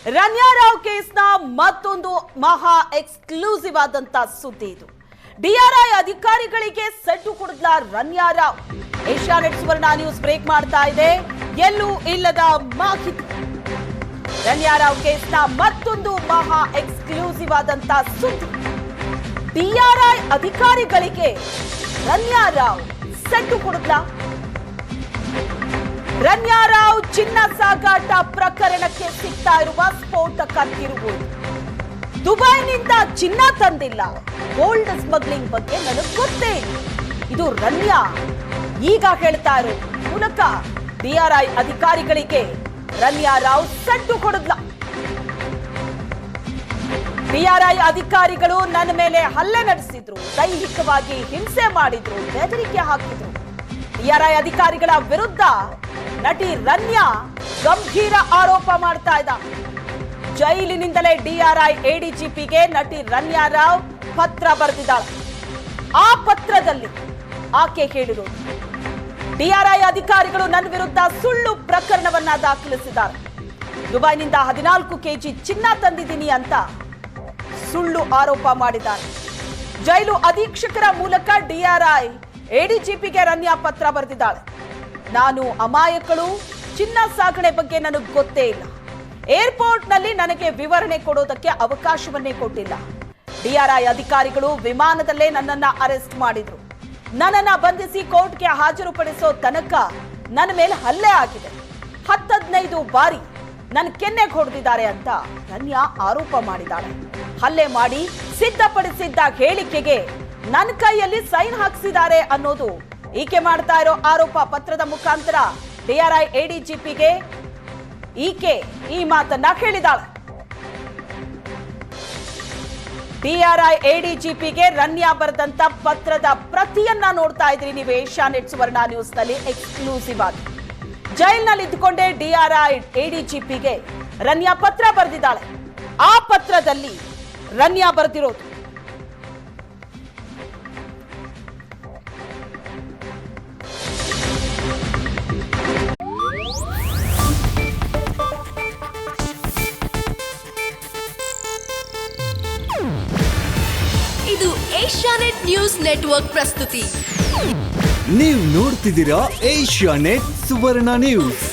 ರನ್ಯಾರಾವ್ ಕೇಸ್ನ ಮತ್ತೊಂದು ಮಹಾ ಎಕ್ಸ್ಕ್ಲೂಸಿವ್ ಆದಂತ ಸುದ್ದಿ ಇದು. ಡಿಆರ್ಐ ಅಧಿಕಾರಿಗಳಿಗೆ ಸೆಡ್ಡು ಕೊಡದ್ಲ ರನ್ಯಾರಾವ್. ಏಷ್ಯಾನೆಟ್ ಸುವರ್ಣ ನ್ಯೂಸ್ ಬ್ರೇಕ್ ಮಾಡ್ತಾ ಇದೆ. ಎಲ್ಲೂ ಇಲ್ಲದ ಮಾಹಿತಿ. ರನ್ಯಾರಾವ್ ಕೇಸ್ನ ಮತ್ತೊಂದು ಮಹಾ ಎಕ್ಸ್ಕ್ಲೂಸಿವ್ ಆದಂತ ಸುದ್ದಿ. ಡಿಆರ್ಐ ಅಧಿಕಾರಿಗಳಿಗೆ ರನ್ಯಾರಾವ್ ಸೆಡ್ಡು ಕೊಡದ್ಲ. ರನ್ಯಾರಾವ್ ಚಿನ್ನ ಸಾಗಾಟ ಪ್ರಕರಣಕ್ಕೆ ಸಿಗ್ತಾ ಇರುವ ಸ್ಫೋಟಕ ತಿರುವು. ದುಬೈನಿಂದ ಚಿನ್ನ ತಂದಿಲ್ಲ, ಗೋಲ್ಡ್ ಸ್ಮಗ್ಲಿಂಗ್ ಬಗ್ಗೆ ನನಗೆ ಗೊತ್ತೇ. ಇದು ರನ್ಯಾ ಈಗ ಹೇಳ್ತಾ ಇರೋ ಮೂಲಕ ಡಿಆರ್ಐ ಅಧಿಕಾರಿಗಳಿಗೆ ರನ್ಯಾರಾವ್ ಸೆಡ್ಡು ಕೊಡದ್ಲ. ಡಿಆರ್ಐ ಅಧಿಕಾರಿಗಳು ನನ್ನ ಮೇಲೆ ಹಲ್ಲೆ ನಡೆಸಿದ್ರು, ದೈಹಿಕವಾಗಿ ಹಿಂಸೆ ಮಾಡಿದ್ರು, ಬೆದರಿಕೆ ಹಾಕಿದ್ರು. ಡಿಆರ್ಐ ಅಧಿಕಾರಿಗಳ ವಿರುದ್ಧ ನಟಿ ರನ್ಯಾ ಗಂಭೀರ ಆರೋಪ ಮಾಡ್ತಾ ಇದ್ದ. ಜೈಲಿನಿಂದಲೇ ಡಿಆರ್ಐ ಎಡಿಜಿಪಿಗೆ ನಟಿ ರನ್ಯಾರಾವ್ ಪತ್ರ ಬರೆದಿದ್ದಾಳೆ. ಆ ಪತ್ರದಲ್ಲಿ ಆಕೆ ಹೇಳಿರೋದು, ಡಿಆರ್ಐ ಅಧಿಕಾರಿಗಳು ನನ್ನ ವಿರುದ್ಧ ಸುಳ್ಳು ಪ್ರಕರಣವನ್ನ ದಾಖಲಿಸಿದ್ದಾರೆ. ದುಬೈನಿಂದ 14 ಕೆಜಿ ಚಿನ್ನ ತಂದಿದ್ದೀನಿ ಅಂತ ಸುಳ್ಳು ಆರೋಪ ಮಾಡಿದ್ದಾರೆ. ಜೈಲು ಅಧೀಕ್ಷಕರ ಮೂಲಕ ಡಿಆರ್ಐ ಎಡಿಜಿಪಿಗೆ ರನ್ಯಾ ಪತ್ರ ಬರೆದಿದ್ದಾಳೆ. ನಾನು ಅಮಾಯಕಳು, ಚಿನ್ನ ಸಾಗಣೆ ಬಗ್ಗೆ ನನಗೆ ಗೊತ್ತೇ ಇಲ್ಲ. ಏರ್ಪೋರ್ಟ್ ನಲ್ಲಿ ನನಗೆ ವಿವರಣೆ ಕೊಡೋದಕ್ಕೆ ಅವಕಾಶವನ್ನೇ ಕೊಟ್ಟಿಲ್ಲ. ಡಿಆರ್ಐ ಅಧಿಕಾರಿಗಳು ವಿಮಾನದಲ್ಲೇ ನನ್ನನ್ನ ಅರೆಸ್ಟ್ ಮಾಡಿದ್ರು. ನನ್ನನ್ನ ಬಂಧಿಸಿ ಕೋರ್ಟ್ಗೆ ಹಾಜರುಪಡಿಸೋ ತನಕ ನನ್ನ ಮೇಲೆ ಹಲ್ಲೆ ಆಗಿದೆ. 10-15 ಬಾರಿ ನನ್ನ ಕೆನ್ನೆಗೆ ಹೊಡೆದಿದ್ದಾರೆ ಅಂತ ರನ್ಯಾ ಆರೋಪ ಮಾಡಿದ್ದಾಳೆ. ಹಲ್ಲೆ ಮಾಡಿ ಸಿದ್ಧಪಡಿಸಿದ್ದ ಹೇಳಿಕೆಗೆ ನನ್ನ ಕೈಯಲ್ಲಿ ಸೈನ್ ಹಾಕಿಸಿದ್ದಾರೆ ಅನ್ನೋದು ಈಕೆ ಮಾಡ್ತಾ ಇರೋ ಆರೋಪ. ಪತ್ರದ ಮುಖಾಂತರ ಡಿಆರ್ಐ ಎಡಿಜಿಪಿಗೆ ಈಕೆ ಈ ಮಾತನ್ನ ಹೇಳಿದಾಳೆ. ಡಿಆರ್ಐ ಎಡಿಜಿಪಿಗೆ ರನ್ಯಾ ಬರೆದಂತ ಪತ್ರದ ಪ್ರತಿಯನ್ನ ನೋಡ್ತಾ ಇದ್ರಿ ನೀವು ಏಷ್ಯಾನೆಟ್ ಸುವರ್ಣ ನ್ಯೂಸ್ ನಲ್ಲಿ ಎಕ್ಸ್ಕ್ಲೂಸಿವ್ ಆಗಿ. ಜೈಲ್ನಲ್ಲಿ ಇದ್ದುಕೊಂಡೇ ಡಿಆರ್ಐ ಎಡಿಜಿಪಿಗೆ ರನ್ಯಾ ಪತ್ರ ಬರೆದಿದ್ದಾಳೆ. ಆ ಪತ್ರದಲ್ಲಿ ರನ್ಯಾ ಬರೆದಿರೋದು, ಇದು ಏಷ್ಯಾನೆಟ್ ನ್ಯೂಸ್ ನೆಟ್ವರ್ಕ್ ಪ್ರಸ್ತುತಿ. ನೀವು ನೋಡ್ತಿದ್ದೀರಾ ಏಷ್ಯಾನೆಟ್ ಸುವರ್ಣ ನ್ಯೂಸ್.